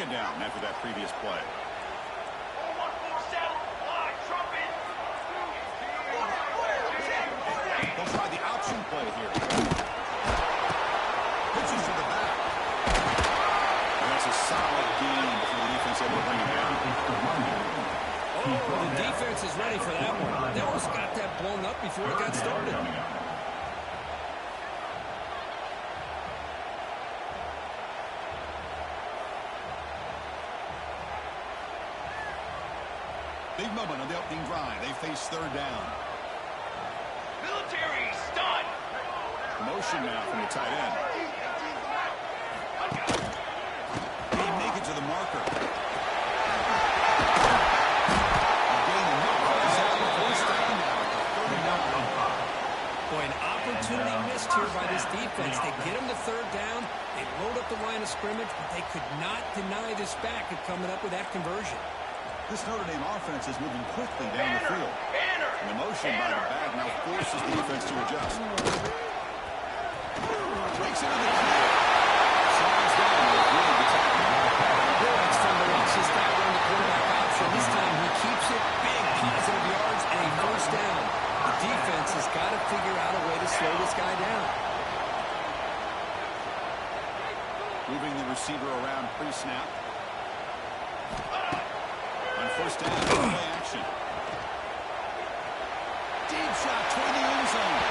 man down after that previous play. They'll try the option play here. Pitches to the back. And that's a solid game before the defense able to bring him down. Oh, the defense is ready for that one. They almost got that blown up before it got started. Big moment on the opening drive. They face third down. Military stun. Motion now from the tight end. They make it to the marker. Boy, an opportunity missed here by this defense. They get him to third down. They load up the line of scrimmage, but they could not deny this back of coming up with that conversion. This Notre Dame offense is moving quickly down the field. And the motion by the back now forces the defense to adjust. Breaks into the field. Slides down with really good tackling. It's fun to watch this guy run the quarterback option. This time he keeps it. Big positive yards and a first down. The defense has got to figure out a way to slow this guy down. Moving the receiver around pre-snap. On first down, play action. Deep shot toward the end zone.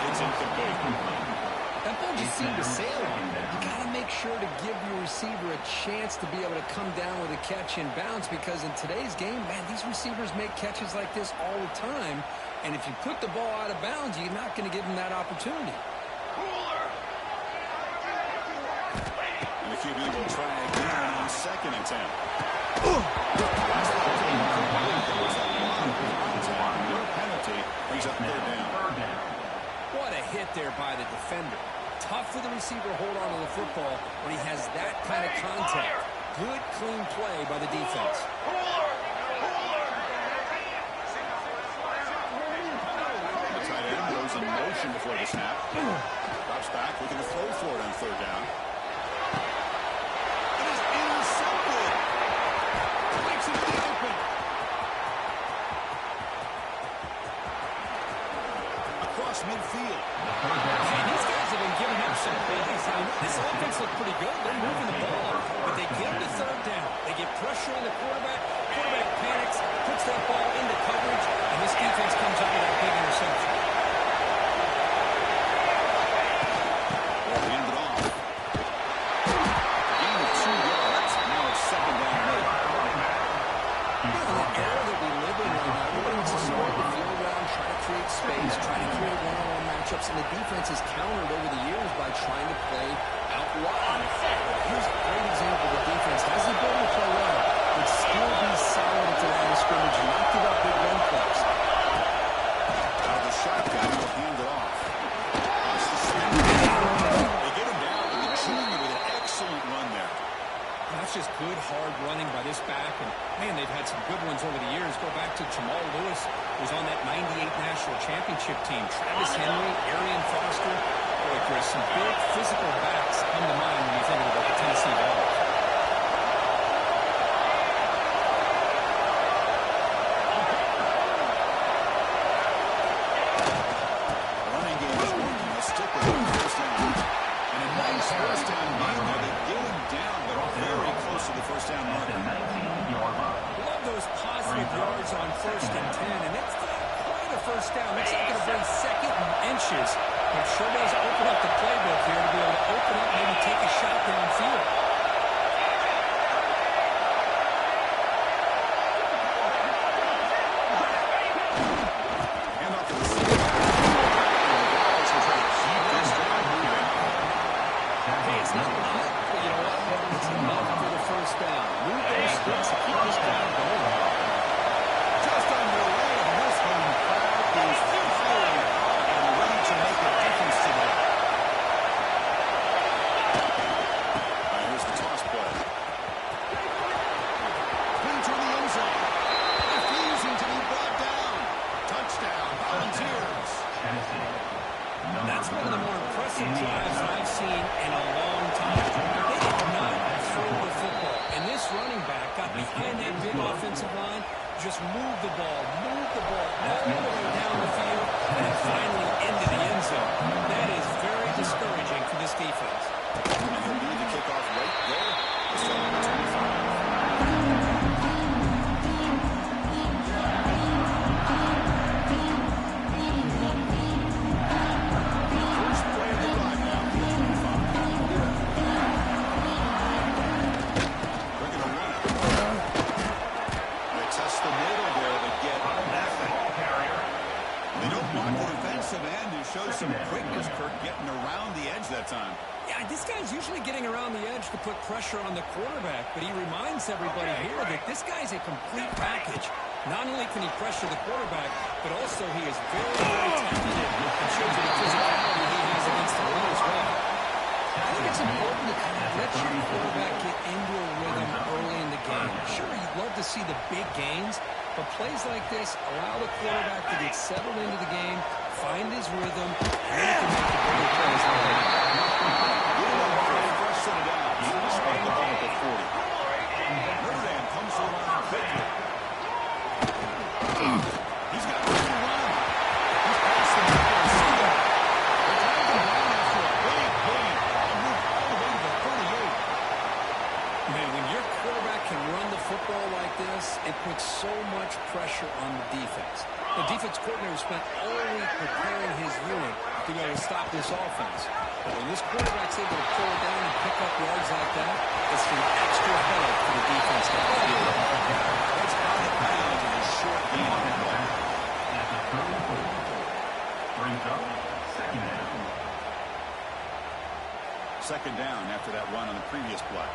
It's incomplete. That ball just seemed to sail on him. You got to make sure to give your receiver a chance to be able to come down with a catch and bounce, because in today's game, man, these receivers make catches like this all the time. And if you put the ball out of bounds, you're not going to give them that opportunity. And the QB will try again on second attempt. No penalty. Brings up third down. What a hit there by the defender. Tough for the receiver to hold on to the football when he has that kind of contact. Good, clean play by the defense. The tight end goes in motion before the snap. Drops back, looking to throw for it on third down. It is intercepted. Breaks into the open. Across midfield. Hey, these guys have been giving up some plays. This offense looked pretty good. They're moving the ball, but they get him to third down. They get pressure on the quarterback. Quarterback panics, puts that ball into coverage, and this defense comes up with that big interception. Well, we ended off. Gain of 2 yards. Now it's second down and 8. In the era that we live in right now, everybody wants to spread the field around, try to create space, try to create one-on-one matchups, and the defense has countered over the years by trying to play out wide. Here's a great example. The defense has the ability to play well, but still be solid at the line of scrimmage and not give up big run plays. Out of the shotgun, he'll hand it off. Watch the snap. They get him down to the junior with an excellent run there. That's just good, hard running by this back. And, man, they've had some good ones over the years. Go back to Jamal Lewis, who was on that 98 National Championship team. Travis Henry, Arian Foster. Boy, Chris, some big physical backs come to mind when you think about the Tennessee Vols. Running game is working. They'll stick with it first down. And a nice first down game there. They get him down, but very close to the first down mark. Love those positive yards on 1st and 10, and it's not quite a first down. Looks like it'll bring second and inches, but sure does open up the playbook here to be able to open up, maybe take a shot downfield. Hand off to the receiver. And the guys will try to keep this drive moving. Hey, it's not a lot, but you know what? It's enough for the first down. Move those sticks and keep this drive going. Just underway, and this home crowd is firing and ready to make a difference today. just move the ball all the way down the field, and finally into the end zone. That is very discouraging for this defense. And he'll need to kick off right there. This time number 25. Some quickness, Kirk, getting around the edge that time. Yeah, this guy's usually getting around the edge to put pressure on the quarterback, but he reminds everybody here that this guy's a complete package. Not only can he pressure the quarterback, but also he is very, very talented and shows the physicality he has against the run as well. I think it's important to kind of let your quarterback get into a rhythm early in the game. Sure, you'd love to see the big gains, but plays like this allow the quarterback to get settled into the game, find his rhythm, and then he can make the bigger plays later. Fresh set it out. Spot the ball at the 40. Notre Dame comes around quickly. He's got room to run. He's passing the ball. They're taking him down after a big gain. They move all the way to the 38. Man, when your quarterback can run the football like this, it puts so much pressure on the defense. The defense coordinator spent all week preparing his unit to be able to stop this offense. When this quarterback's able to pull down and pick up yards like that, it's an extra headache for the defense to have to deal with. That's out of bounds and a short gain on the play. Second down after that run on the previous play.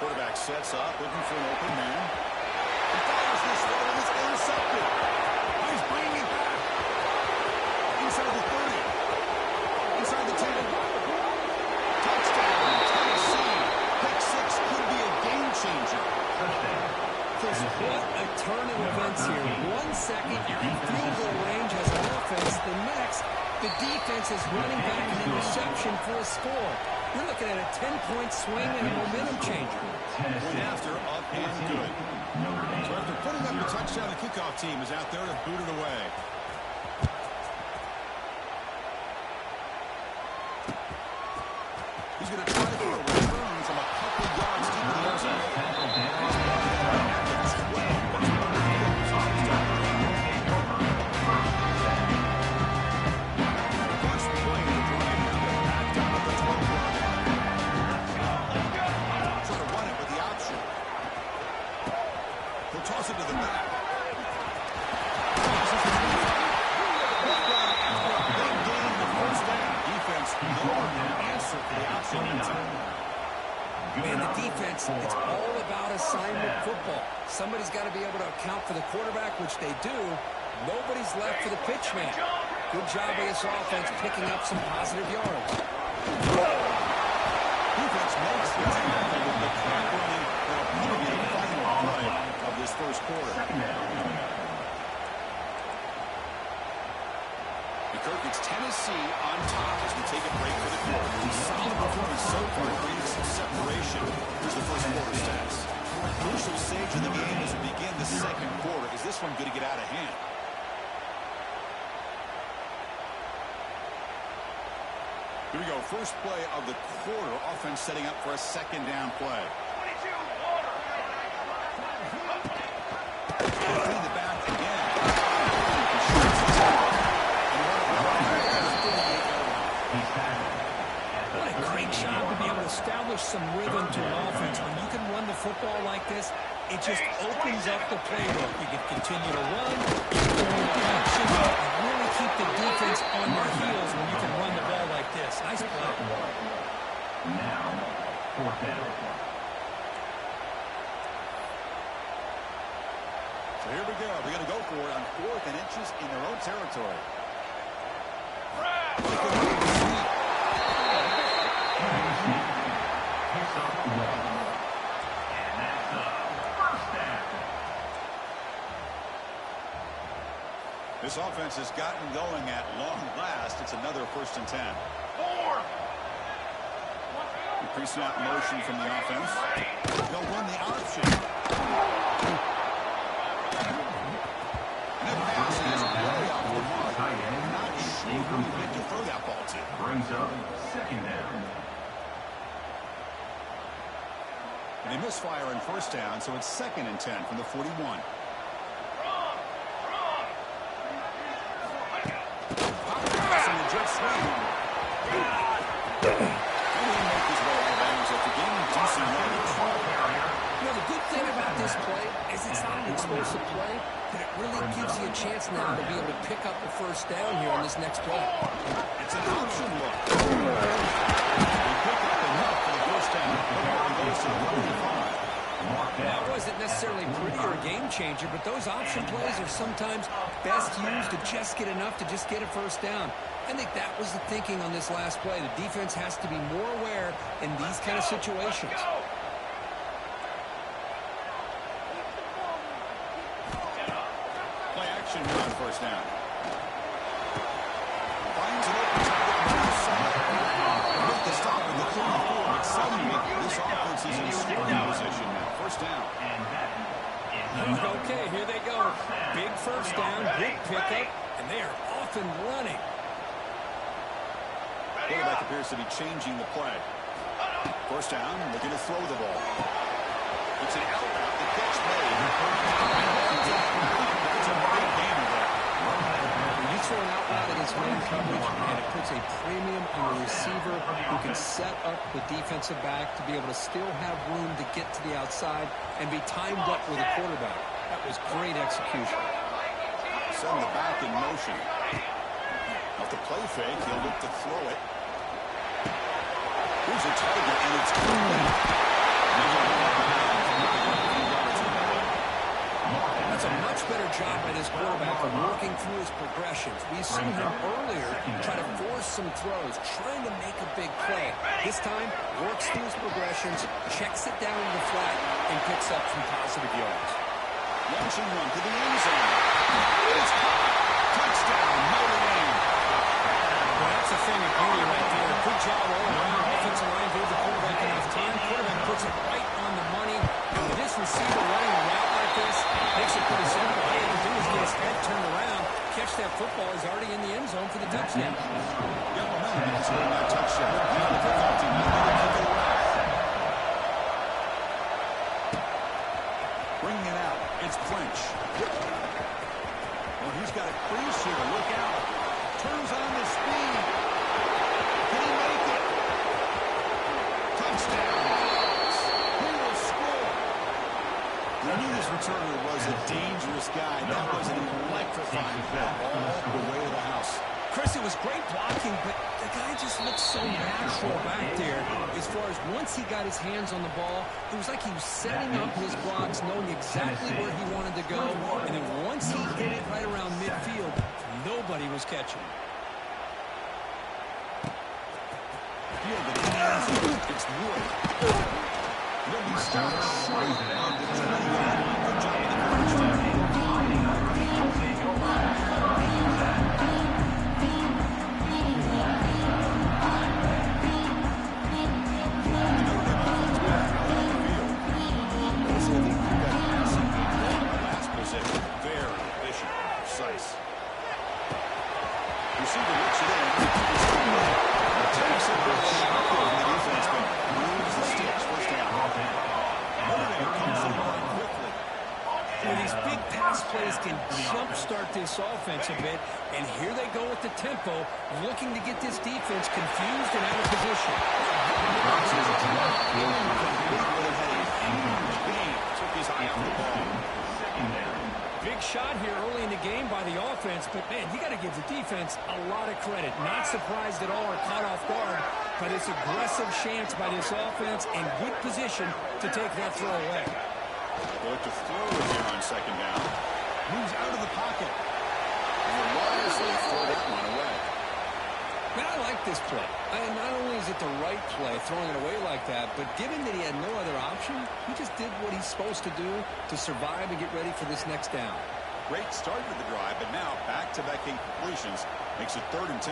Quarterback sets up, looking for an open man. He fires this throw and it's intercepted. He's bringing it back. Inside the 30. Inside the 10. Touchdown, Tennessee. Pick six could be a game changer. What a turn of events here. 1 second, you're in field goal range as an offense. The next, the defense is running back an interception for a score. You're looking at a 10-point swing and a momentum changer. Point after, up and good. So after putting up the touchdown, the kickoff team is out there to boot it away. He's going to try for a return from a couple yards deep in the end zone. First play of the drive now. They're back down at the 12-yard line. Try to run it with the option. He'll toss it to the back. Big gain the first down. Defense, no answer for the option. Man, the defense, it's all about assignment football. Somebody's got to be able to account for the quarterback, which they do. Nobody's left for the pitch man. Good job by this offense picking up some positive yards. Defense makes the tackle with the clock running. That'll probably be the final play of this first quarter. Kirk, it's Tennessee on top as we take a break for the quarter. Solid performance so far, creating some separation. Here's the first quarter stats. Crucial stage of the game as we begin the second quarter. Is this one going to get out of hand? Here we go. First play of the quarter. Offense setting up for a second down play. Clean the back again. What a great job to be able to establish some rhythm to an offense. When you can run the football like this, it just opens up the playbook. You can continue to run, you can throw into action, really keep the defense on their heels when you can run the ball like this. Nice play. Now, fourth down. So here we go. We're going to go for it on 4th and inches in their own territory. This offense has gotten going at long last. It's another 1st and 10. Pre-snap motion from the offense. They'll run the option. And that pass is way off the mark. Not sure who meant to throw that ball to. Brings up second down. And they misfire on first down, so it's 2nd and 10 from the 41. Pop pass and the jet sweep. And he make his way out of bounds after gaining decent yardage. You know, the good thing about this play is it's not an explosive play, but it really gives you a chance now to be able to pick up the first down here on this next play. It's an option look. They pick up enough for the first down. And goes to the 45. That wasn't necessarily pretty or a game changer, but those option plays are sometimes best used to just get enough to just get a first down. I think that was the thinking on this last play. The defense has to be more aware in these kind of situations. Play action here on first down. Finds an open target on the side. With the stop in the 34, but suddenly this offense is in scoring position now. First down. Okay, here they go. Big first down, big pickup, and they are off and running. Quarterback appears to be changing the play. First down, looking to throw the ball. It's an out route, the catch made. It's a big gainer there. When you throw an out route against man coverage, and it puts a premium on the receiver who can set up the defensive back to be able to still have room to get to the outside and be timed up with a quarterback. That was great execution. Send the back in motion. Off the play fake, he'll look to throw it. Here's a target, and it's complete. That's a much better job by this quarterback of working through his progressions. We saw him earlier try to force some throws, trying to make a big play. This time, works through his progressions, checks it down to the flat, and picks up some positive yards. Launching run to the end zone. It's caught. Touchdown, Notre Dame. Well, that's a thing of beauty right there. Good job all around. Offensive line gave the quarterback enough time. Quarterback puts it right on the money. And with this receiver running a route like this, makes it pretty simple. All you have to do is get his head turned around, catch that football. He's already in the end zone for the touchdown. Got momentum in that touchdown. Now the football team is going to kick it away. Bringing it out. It's French. Well, he's got a crease here. Look out. Turns on the speed. Can he make it? Touchdown. He will score. We knew this returner was a dangerous guy. That was an electrifying ball all the way to the house. Chris, it was great blocking, but the guy just looked so natural back there. As far as once he got his hands on the ball, it was like he was setting up his blocks, knowing exactly where he wanted to go. And then once he hit it right around midfield, nobody was catching. It's Wood. Then he starts short on the 20-yard line. Good job with the first down. Plays can jumpstart this offense a bit, and here they go with the tempo, looking to get this defense confused and out of position. Took his eye off the ball. Big shot here early in the game by the offense, but man, you got to give the defense a lot of credit. Not surprised at all or caught off guard by this aggressive chance by this offense and good position to take that throw away. Look to throw it here on second down. Moves out of the pocket. And the wisely throw that one away. Man, I like this play. Not only is it the right play, throwing it away like that, but given that he had no other option, he just did what he's supposed to do to survive and get ready for this next down. Great start to the drive, but now back-to-back completions makes it 3rd and 10.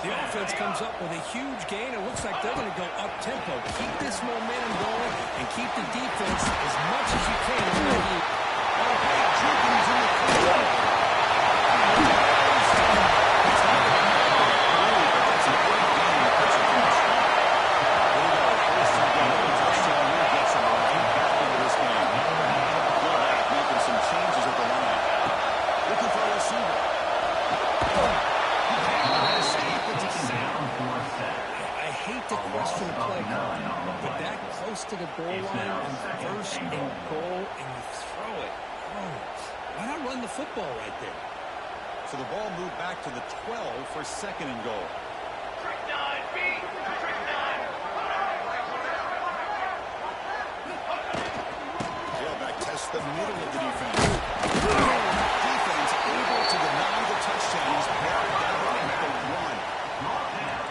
The offense comes up with a huge gain. It looks like they're going to go up-tempo. Keep this momentum going and keep the defense as much as you can. To the goal line on first and goal, and you throw it. Oh, why not run the football right there? So the ball moved back to the 12 for second and goal. Tailback tests the middle of the defense. Defense able to deny the touchdown. He's brought down at the 1.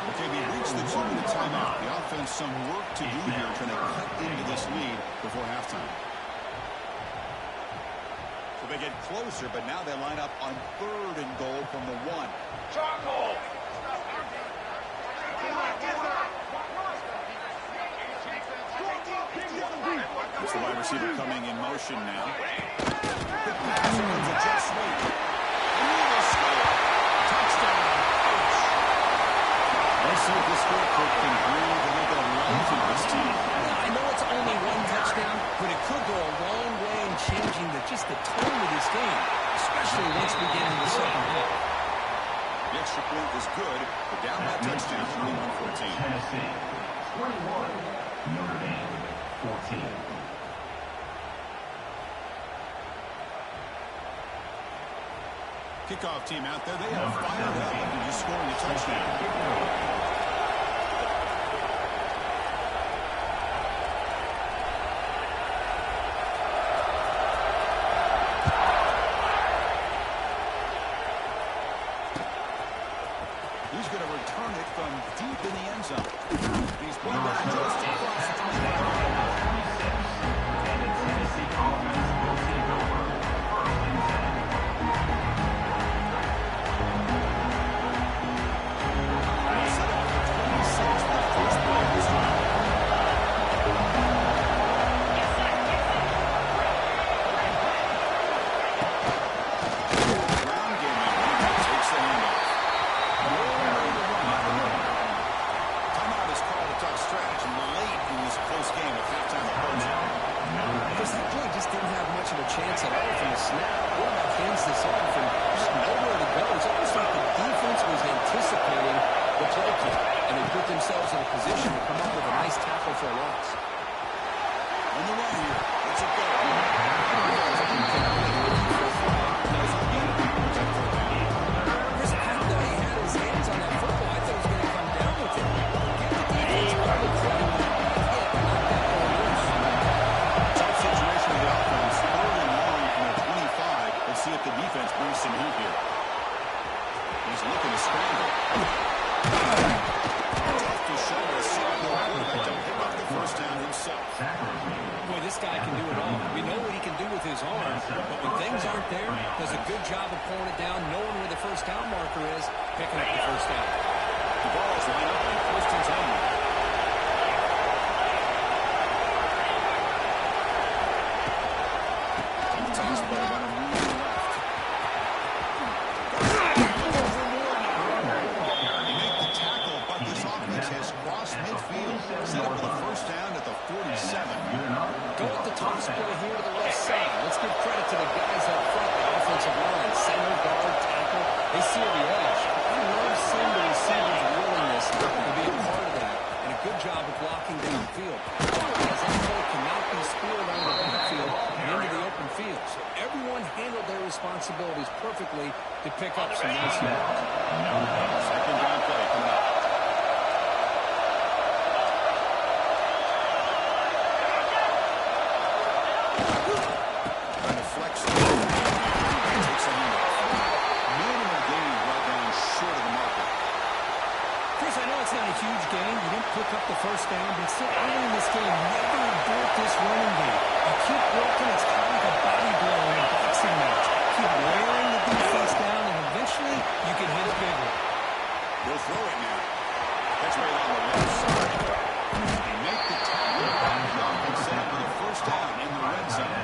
Okay, we reached the 2-minute timeout. The offense some work to do here, trying to cut into this lead before halftime. So they get closer, but now they line up on third and goal from the 1. Charcoal! It's the wide receiver coming in motion now. The pass runs a jet sweep. Touchdown. Let's see if this scoreboard can breathe a little bit of life in this team. I know it's only one touchdown, but it could go a long way in changing just the tone of this game, especially once we get into the second half. The extra point was good, but down by touchdown, 21-14. Tennessee, 21. Notre Dame, 14. Kickoff team out there, they are fired up after just scoring a touchdown. He's going to return it from deep in the end zone. He's playing that just across the 26. And the Tennessee offense will take over. First and 10. Set up for 26 for the first play of this drive. Ground game now. Takes the handoff. Timeout is called to talk strategy late in this close game of halftime approaching. Because that play just didn't have much of a chance at all from the snap. Quarterback hands this off and just nowhere to go. It's almost like the defense was anticipating the play call, and they put themselves in a position to come up with a nice tackle for a loss. On the run here. Let's it go. Chris Adams, he had his hands on that football. I thought he was going to come down with it. Give the defense all the credit. Hit, not that ball loose. Tough situation of the offense. Third and long from the 25. Let's see if the defense brings some heat here. He's looking to scramble. Tough to show a senior quarterback to pick up the first down himself. Boy, this guy can do it all. We know what he can do with his arm, but when things aren't there, does a good job of pulling it down, knowing where the first down marker is, picking up the first down. The ball is lined up on first and 10. Toss play about a move left. They make the tackle, but this offense has crossed midfield. Set up for the first down at the 47. Go with the toss play here to the left side. Let's give credit to the guys up front, the offensive line, center, guard, tackle. They see the edge. I love seeing the receivers' willingness to be a part of that, and a good job of blocking downfield. Otherwise, that ball cannot be speared around the backfield and into the open field. So everyone handled their responsibilities perfectly to pick up some nice yards. Second down play coming up. Trying to flex it. Takes a handoff. Minimal gain brought down short of the marker. Chris, I know it's not a huge gain. You didn't pick up the first down, but still early in this game, never abort this running game. You keep working. It's kind of like a body blow in a boxing match. Keep wearing the defense down, and eventually you can hit it bigger. He'll throw it now. That's right on the left side. They make the tackle. And set up for the first down in the red zone.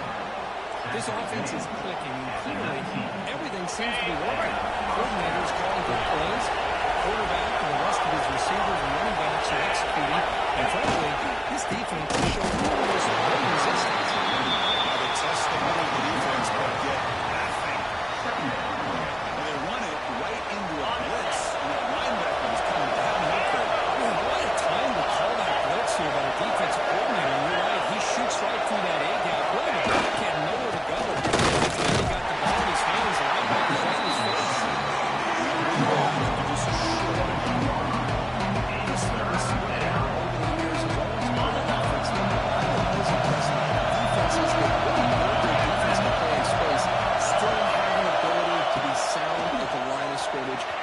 This offense is clicking, and clearly everything seems to be working. Coordinators calling good plays. Quarterback and the rest of his receivers and running backs are executing. And frankly, this defense has shown almost no resistance. Now they test the middle of the defense, but get nothing. And they run it right into a blitz, and that linebacker was coming downhill quick. What a time to call that blitz here by the defensive coordinator. And you're right, he shoots right through that A-gap. Really, the back had nowhere to go. He finally got the ball in his hands, and linebacker's right in his face.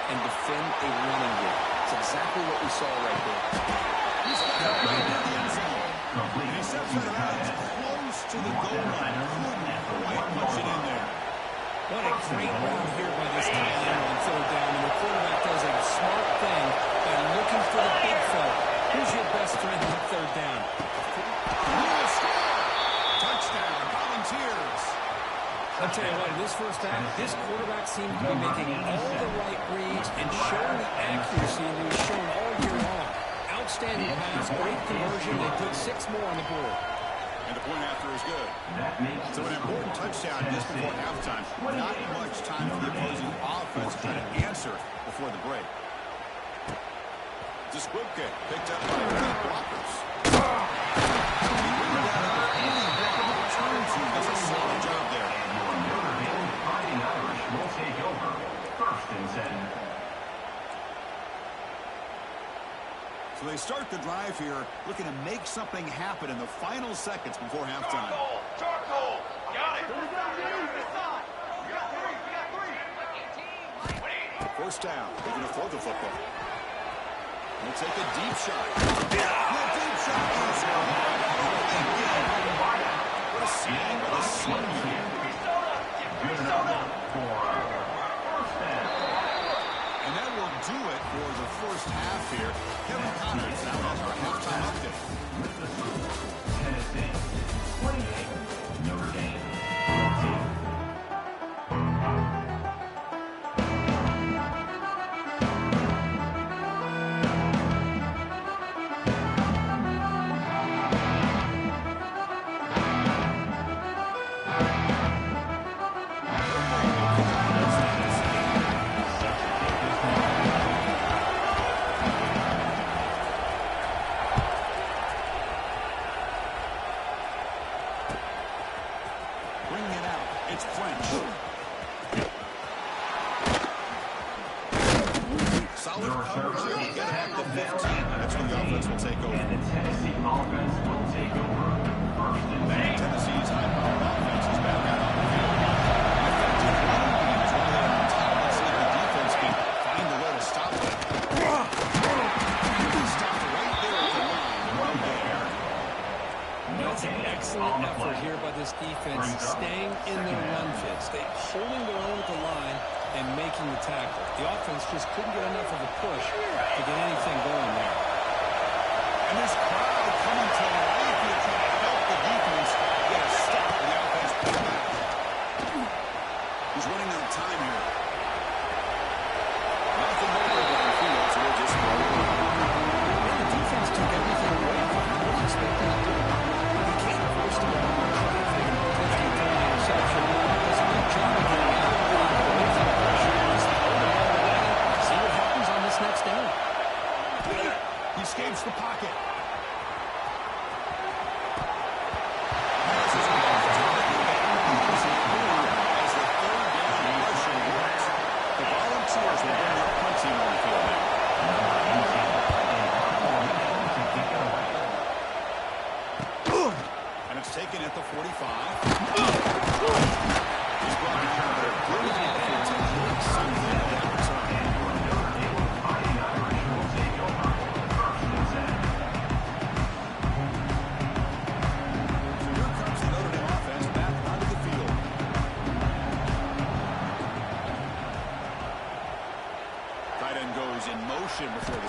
And defend a running game. It's exactly what we saw right there. He's got it right in the end zone. And he steps out of bounds close to the goal line. Couldn't quite punch it in there. What a great run here by this tight end on third down. And the quarterback does a smart thing by looking for the big fella. Who's your best friend on third down? Touchdown, Volunteers. I'll tell you what, in this first half, this quarterback seemed to be making all the right reads and showing the accuracy that he was shown all year long. Outstanding pass, great conversion. They put 6 more on the board. And the point after is good. So an important touchdown just before halftime. Not much time for the opposing offense to try to answer before the break. The squib kick picked up by the blockers. Does a solid job there. Will take over. 1st and 10. So they start the drive here, looking to make something happen in the final seconds before halftime. Charcoal! Got it! First down. They're going to throw the football. They'll take a deep shot. The deep shot is what a snag by the senior. And that will do it for the first half here. Kevin Connors now has our halftime update. Tennessee, 28, Notre Dame, 14.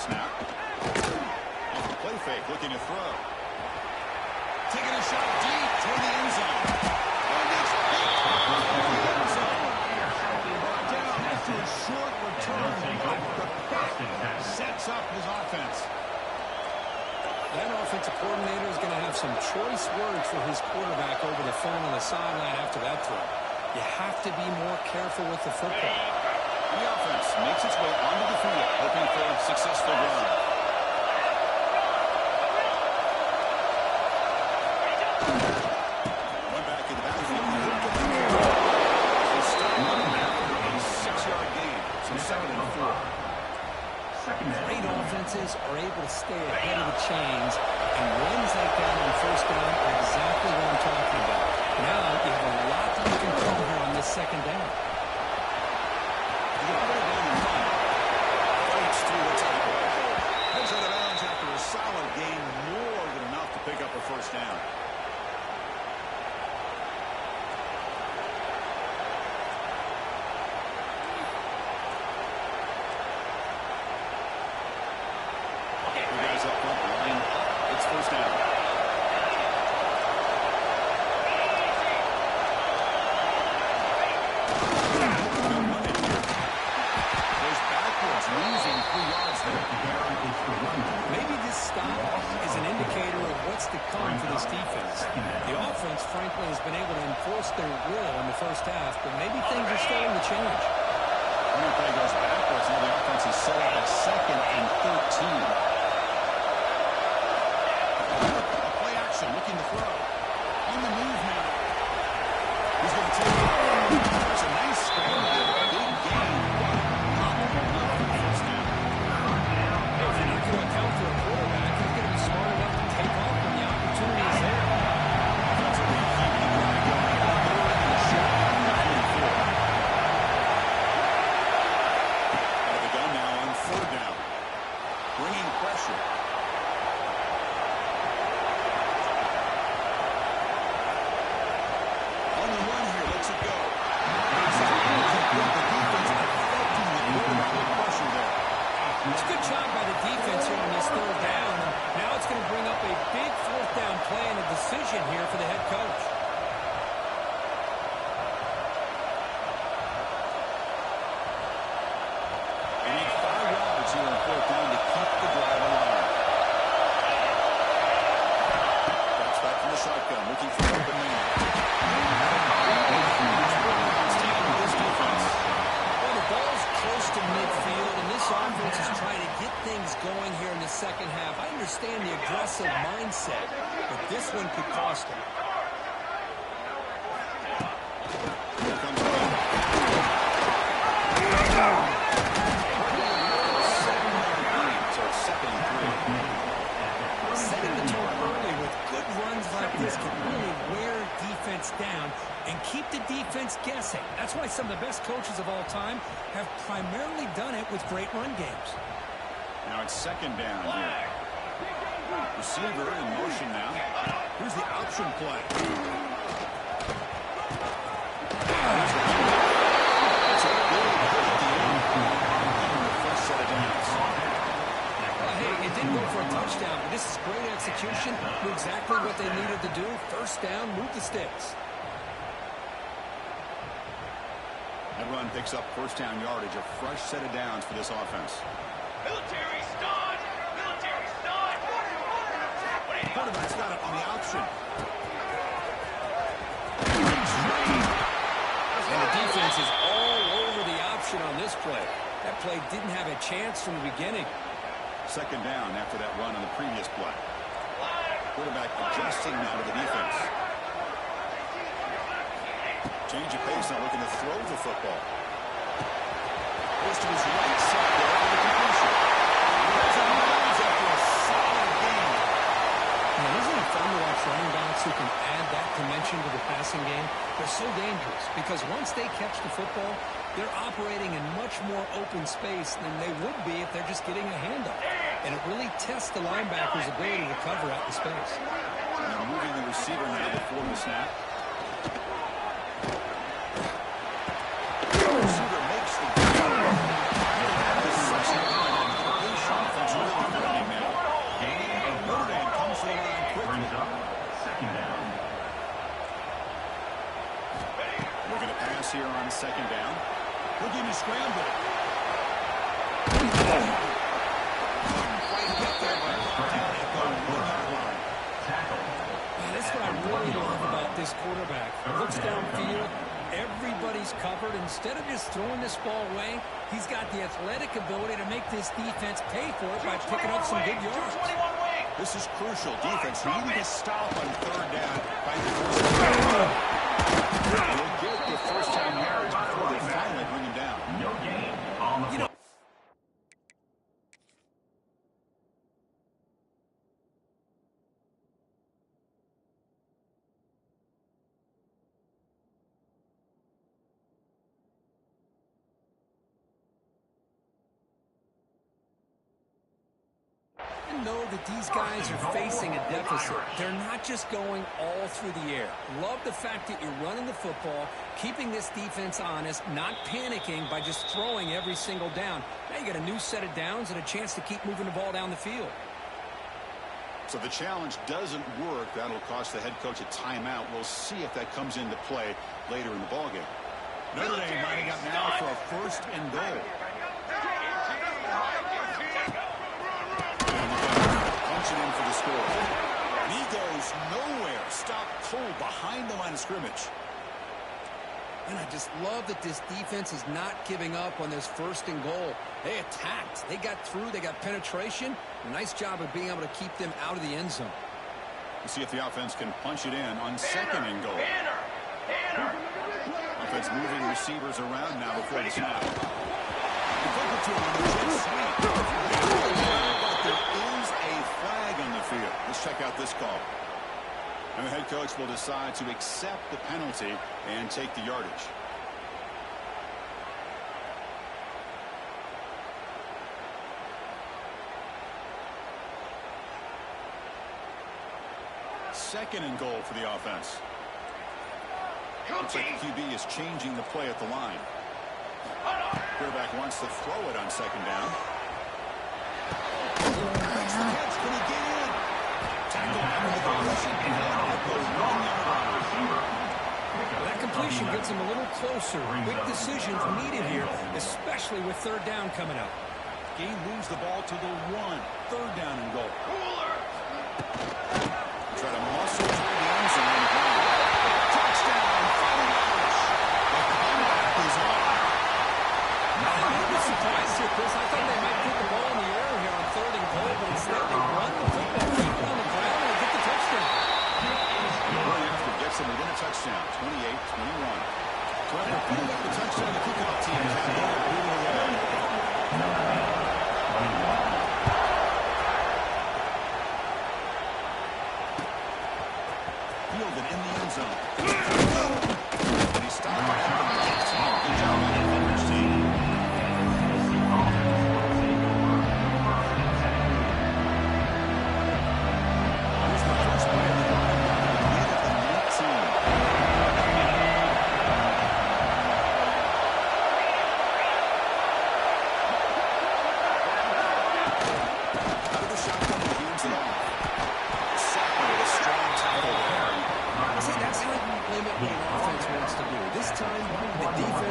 the snap. Off the play fake, looking to throw. Taking a shot deep toward the end zone. And it's picked off the end zone. Brought down after a short return. Sets up his offense. That offensive coordinator is going to have some choice words for his quarterback over the phone on the sideline after that throw. You have to be more careful with the football. The offense makes its way onto the field, hoping for a successful run. One back in the backfield. He's stopped a 6-yard gain, so 7 and 4. Great offenses are able to stay ahead of the chains, and runs like that on first down are exactly what I'm talking about. Now you have a lot that you can call here on this second down. Fights through the tackle. Heads out of bounds after a solid gain, more than enough to pick up a first down. Guys up front, line up. It's first down. Goes backwards, losing 3 yards there. Maybe this stop is an indicator of what's to come for this defense. The offense, frankly, has been able to enforce their will in the first half, but maybe things are starting to change. When the play goes backwards, now the offense is set up a 2nd and 13. Play action, looking to throw. On the move now. He's going to take it. There's a nice scramble. Big gain. First down. Hey, if you're not going to account for a quarterback, you're going to be smart enough to take off when the opportunity is there. Defensively, keeping the drive going. Third and short on the 44. Out of the gun now on 3rd down. Bringing pressure. On the run here, lets it go. The defense affecting the quarterback with pressure there. It's a good job by the defense here on this 3rd down. Now it's going to bring up a big 4th down play and a decision here for the head coach. They need 5 yards here on 4th down to keep the drive alive. Backs back from the shotgun, looking for open man. Well, the ball's close to midfield, and this offense is trying to get things going here in the second half. I understand the aggressive mindset, but this one could cost them. Here comes the run. So it's 2nd and 3. Setting the tone early with good runs like this can really wear defense down and keep the defense guessing. That's why some of the best coaches of all time have primarily done it with great run games. Now it's 2nd down here. Receiver in motion now. Here's the option play. That's a big hit at the end. The first set of downs. Hey, it didn't go for a touchdown, but this is great execution. Knew exactly what they needed to do. First down, move the sticks. That run picks up first down yardage, a fresh set of downs for this offense. Military stun! Military stun! Quarterback's got it on the option. And the defense is all over the option on this play. That play didn't have a chance from the beginning. 2nd down after that run on the previous play. Quarterback adjusting now to the defense. Change of pace, now looking to throw the football. Goes to his right side there for the completion. That's a yards after a solid game. Man, isn't it fun to watch running backs who can add that dimension to the passing game? They're so dangerous because once they catch the football, they're operating in much more open space than they would be if they're just getting a handoff. And it really tests the linebacker's ability to cover out the space. Now moving the receiver now before the snap. The receiver makes the grab. This is an completion. Offense second down. Looking to scramble. That's what I really love about this quarterback. Looks downfield, everybody's covered. Instead of just throwing this ball away, he's got the athletic ability to make this defense pay for it by picking up some good yards. This is crucial. Defense needing to stop on third down by the first down. They'll get the first-time yards before they finally bring him down. No gain on the play. Know that these guys are facing a deficit. They're not just going all through the air. Love the fact that you're running the football, keeping this defense honest, not panicking by just throwing every single down. Now you got a new set of downs and a chance to keep moving the ball down the field. So the challenge doesn't work. That'll cost the head coach a timeout. We'll see if that comes into play later in the ballgame. Notre Dame lining up now for a first and goal. Punch it in for the score. And he goes nowhere. Stop pulled behind the line of scrimmage. And I just love that this defense is not giving up on this first and goal. They attacked. They got through. They got penetration. A nice job of being able to keep them out of the end zone. We'll see if the offense can punch it in on second and goal. Offense moving receivers around now before the snap. On the field. Let's check out this call. And the head coach will decide to accept the penalty and take the yardage. Second and goal for the offense. Looks like QB is changing the play at the line. Quarterback wants to throw it on second down. That completion gets him a little closer. Quick decisions needed here, especially with third down coming up. Gain moves the ball to the 1. Third down and goal. Try to muscle through the end zone. Touchdown, Fighting Irish. The comeback is on. I'm surprised here, Chris. I thought they might put the ball in the air here on third and goal, but instead they run the football, keep it on the ground, and get the touchdown. Gets them within a touchdown, 28-21. Clever putting up the touchdown. The kickoff team is having a moving around. Fielded in the end zone. And he stopped by the team. Good job by the Thunder's team. Here's the first play of the drive.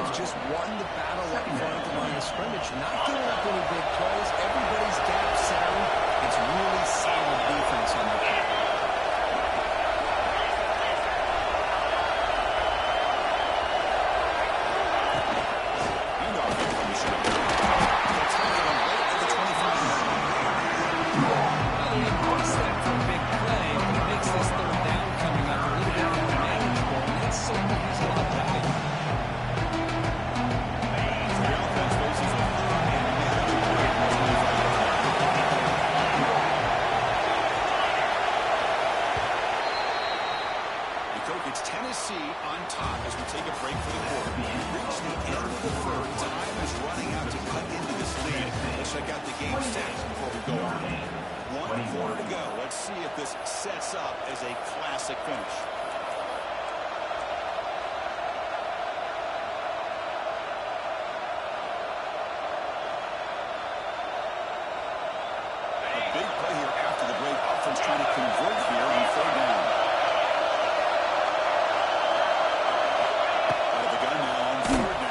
Just won the battle up in front of the line of scrimmage, not giving up any big plays. Everybody's gap sound. It's really solid defense on that part. Handoff here from the shotgun. They'll target him right at the 25-yard line. Well, he embraced that for a big play, but it makes this third down coming up a little bit more manageable, and that's something he's a lot of value. It's Tennessee on top as we take a break for the quarter. We've reached the end of the third. Time is running out to cut into this lead. Let's check out the game stats before we go on. 1 quarter to go. Let's see if this sets up as a classic finish. A big play here after the break. Offense trying to convert here on third down. Out of the gun now on third down.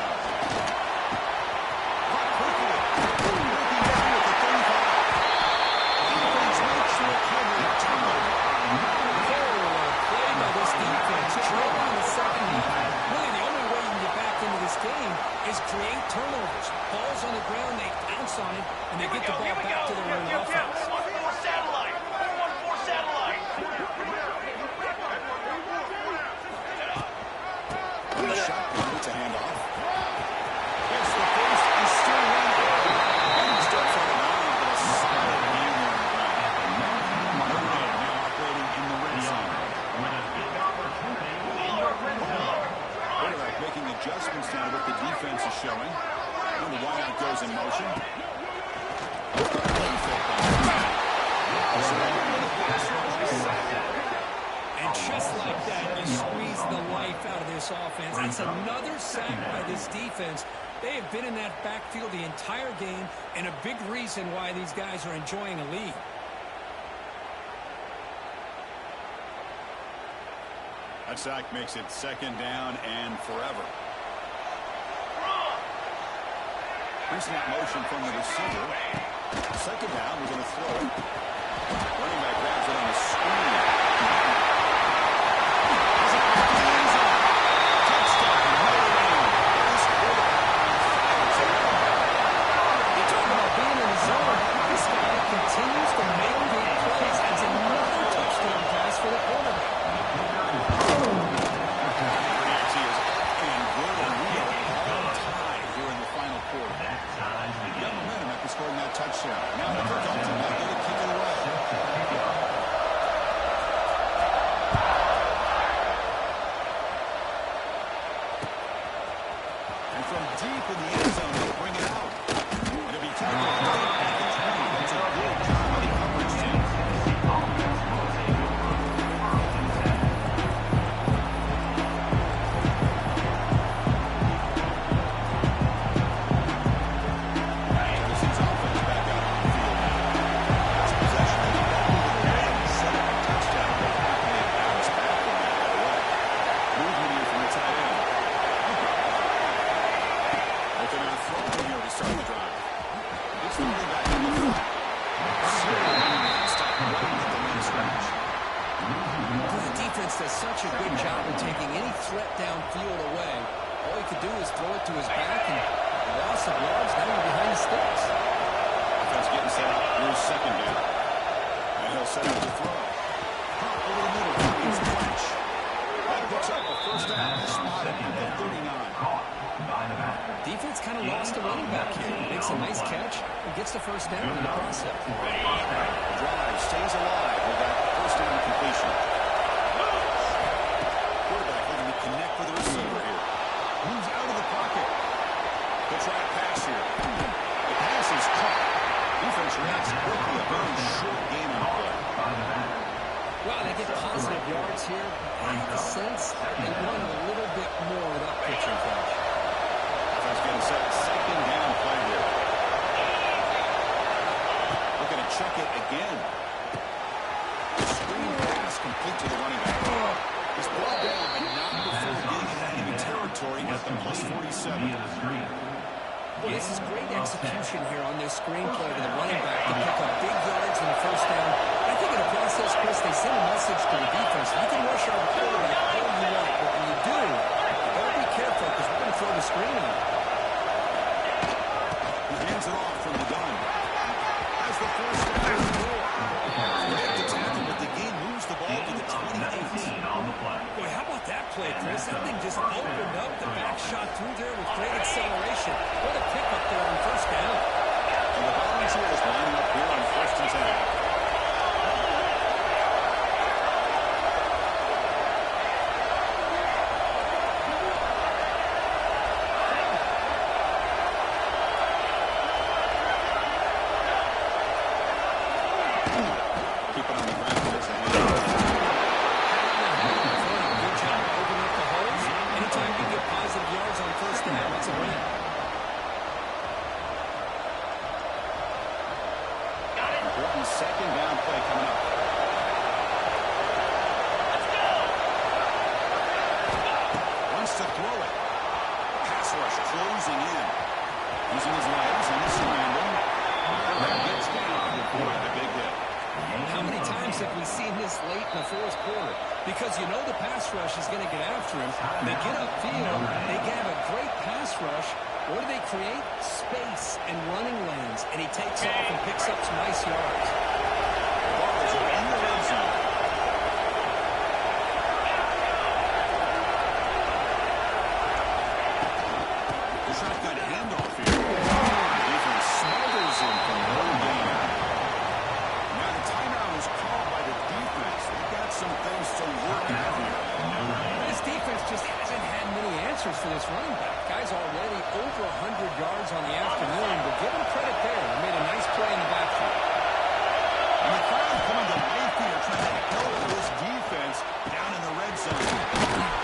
is in motion. And just like that, you squeeze the life out of this offense. That's another sack by this defense. They have been in that backfield the entire game, and a big reason why these guys are enjoying a lead. That sack makes it 2nd down and forever. Brings that motion from the receiver. 2nd down, we're going to throw it. Running back grabs it on the screen. Touchdown. This quarterback fires it. You talk about being in the zone. This guy continues to make big plays. That's another touchdown pass for the quarterback. He is up and good, and we are all tied here in the final quarter. You got momentum after scoring that touchdown. Now the Colts are not going to kick it away. And from deep in the end zone, they'll bring it out. It'll be tackled right at the 20. That's a good job by the coverage team. This is offense back out on the field now. This possession will be back with the way and set up a touchdown. And they bounce back from that right away. Movement here from the tight end. Looking on throwing here to start the drive. It's the running back in the front. Stop right at the line of scrimmage. The defense does such a good job of taking any threat downfield away. All he could do is throw it to his back, and the loss of yards, now you're behind the sticks. Offense getting set up. Here's 2nd down. And he'll set up to throw. Pop over the middle. It's Fletch. That picks up a 1st down. Spotted at the 39. Defense kind of lost a running back here. Makes a nice catch and gets the 1st down in the process. Drive stays alive with that 1st down completion. Quarterback looking to connect with the receiver here. Moves out of the pocket. He'll try a pass here. The pass is caught. Defense reacts quickly. A very short game on the play. Well, they get positive yards here. I have the sense they want a little bit more of that pitching catch. Offense getting set. 2nd down play here. Looking to check it again. Screen pass complete to the running back. He's brought down, but not before being in enemy territory at the +47. This is great execution here on this screen play to the running back to pick up big yards in the 1st down. I think in the process, Chris, they send a message to the defense. You can rush our quarterback all you want, but when you do, you got to be careful because we're going to throw the screen on you. He hands it off from the gun. As the 1st down is more. Make the tackle, but the game moves the ball to the 28. Boy, how about that play, Chris? That thing just opened up. The back shot through there with great acceleration. What a pickup there on 1st down. And the Volunteers lining up here on 1st and 10. Keep it on the ground. There's a hand. Good job opening up the holes. Anytime you get positive yards on 1st down, it's a win. Important 2nd down play coming up. Wants to throw it. Pass rush closing in. Using his legs and his random. That gets down for the big hit. How many times have we seen this late in the 4th quarter? Because you know the pass rush is going to get after him. They get upfield. They have a great pass rush. What do they create? Space and running lanes. And he takes off and picks up some nice yards. Balls are in the red zone. The shotgun handoff here. Defense smothers him from no gain. Now the timeout is called by the defense. They've got some things to work out here. This defense just hasn't had many answers for this running back. Guys has already over 100 yards on the afternoon. But give him credit there. He made a nice play in the backfield. And the crowd coming to life here, trying to help this defense down in the red zone.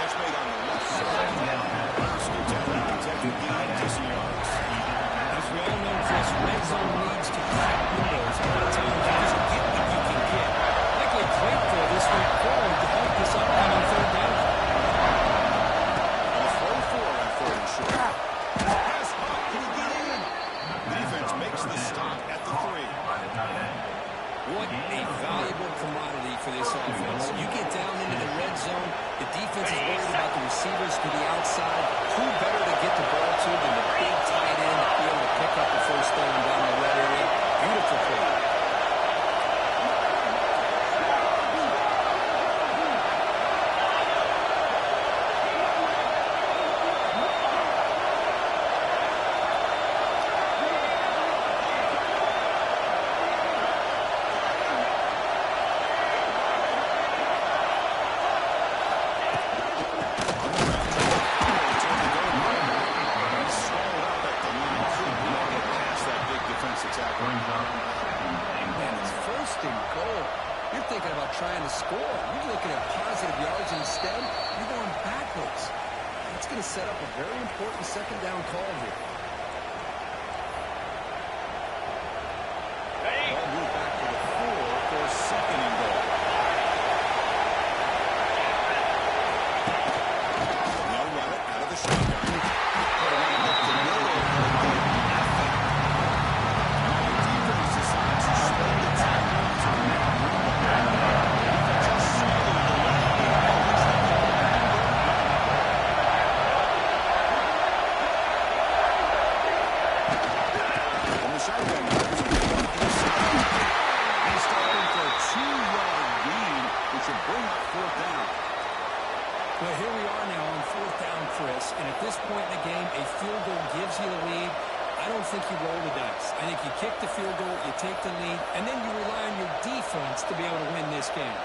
That's made on the left side. Scooped out and protected, gain decent yards. As we all know, Chris, red zone leads to crack windows. A lot of times you just get what you can get. Likely great for this week forward to help this upcoming third down. And a throw for on third and short. Pass up, can he get in? Defense makes the stop at the 3. What a valuable commodity for this offense. You get down into the red zone, the defense is worried about the receivers to the outside. Who better to get the ball to than the big tight end to be able to pick up the first down down the red area? Beautiful play. Man, it's first and goal. You're thinking about trying to score. You're looking at positive yards instead. You're going backwards. That's going to set up a very important second down call here. Ball moved back to the 4 for second and goal. Now run it out of the shotgun. Well, here we are now on fourth down, Chris, and at this point in the game, a field goal gives you the lead. I don't think you roll the dice. I think you kick the field goal, you take the lead, and then you rely on your defense to be able to win this game.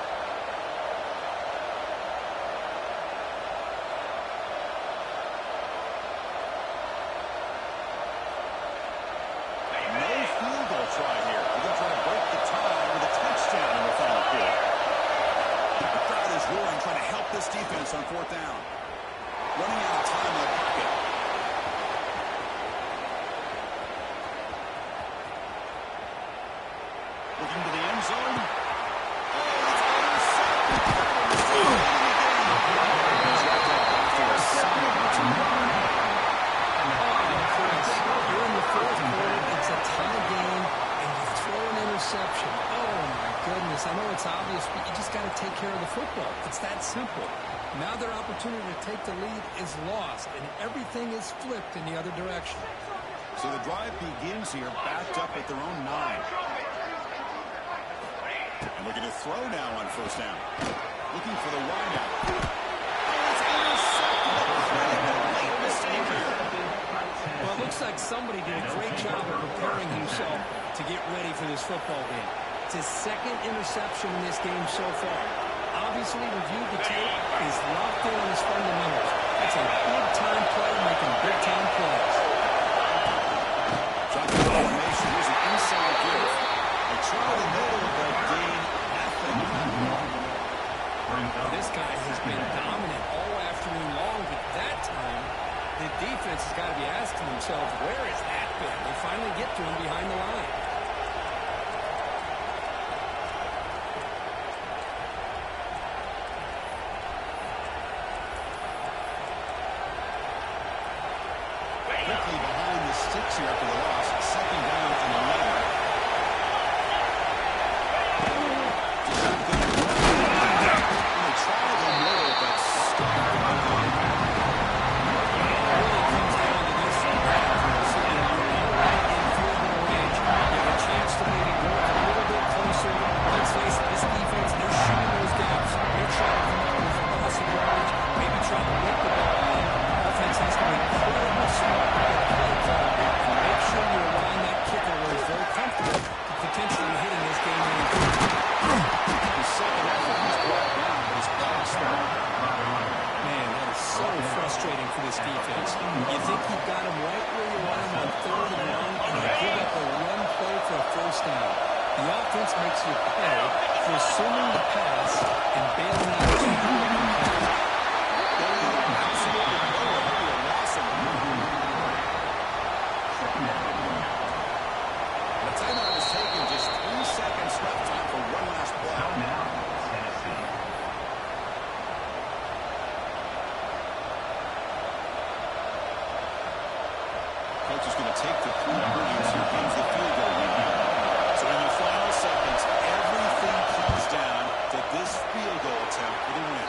No field goal try here. We're going to try to break the tie with a touchdown in the final quarter. The crowd is roaring, trying to help this defense on fourth down. Running out of time in the pocket. Looking to the end zone. Oh, it's intercepted. You're in the fourth quarter, it's a tie game, and you throw an interception. Oh, my goodness. I know it's obvious, but you just got to take care of the football. It's that simple. Now their opportunity to take the lead is lost, and everything is flipped in the other direction. So the drive begins here, backed up at their own 9. And looking to throw now on first down. Looking for the wideout. Oh, it's intercepted. Late mistake here. Well, it looks like somebody did a great job of preparing himself to get ready for this football game. It's his second interception in this game so far. Obviously reviewed the tape, is locked in on his fundamentals. That's a big-time player making big-time plays. Shotgun formation. Here's an inside give. They try the middle, but gain nothing. This guy has been dominant all afternoon long, but that time the defense has got to be asking themselves, where has that been? They finally get to him behind the line. Quickly behind the sticks here after the loss. Second down and 11. They try the middle, but stopped. Offense has to be incredibly smart with the play call and make sure you align that kick makes you pay for assuming the pass and bailing out to do it completely. Absolutely no one to be a loss of it. The timeout is taken. Just 3 seconds left. Time for one last play. Out now, Tennessee. Coach is going to take the play. Here comes the field goal line. So in the final seconds, everything comes down to this field goal attempt for the win.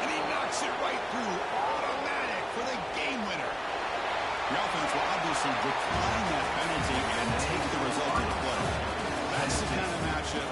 And he knocks it right through. Automatic for the game winner. The offense will obviously decline that penalty and take the resulting play. That's the kind of matchup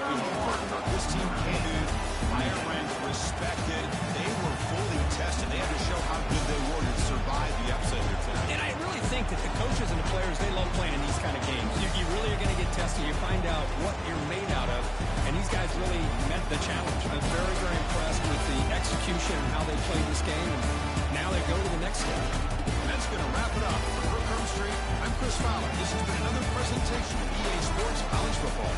this team came in, higher ranked, respected. They were fully tested. They had to show how good they were to survive the upset here tonight. And I really think that the coaches and the players, they love playing in these kind of games. You really are going to get tested. You find out what you're made out of. And these guys really met the challenge. I'm very, very impressed with the execution and how they played this game. And now they go to the next step. And that's going to wrap it up. For Brooke Street, I'm Chris Fowler. This has been another presentation of EA Sports College Football.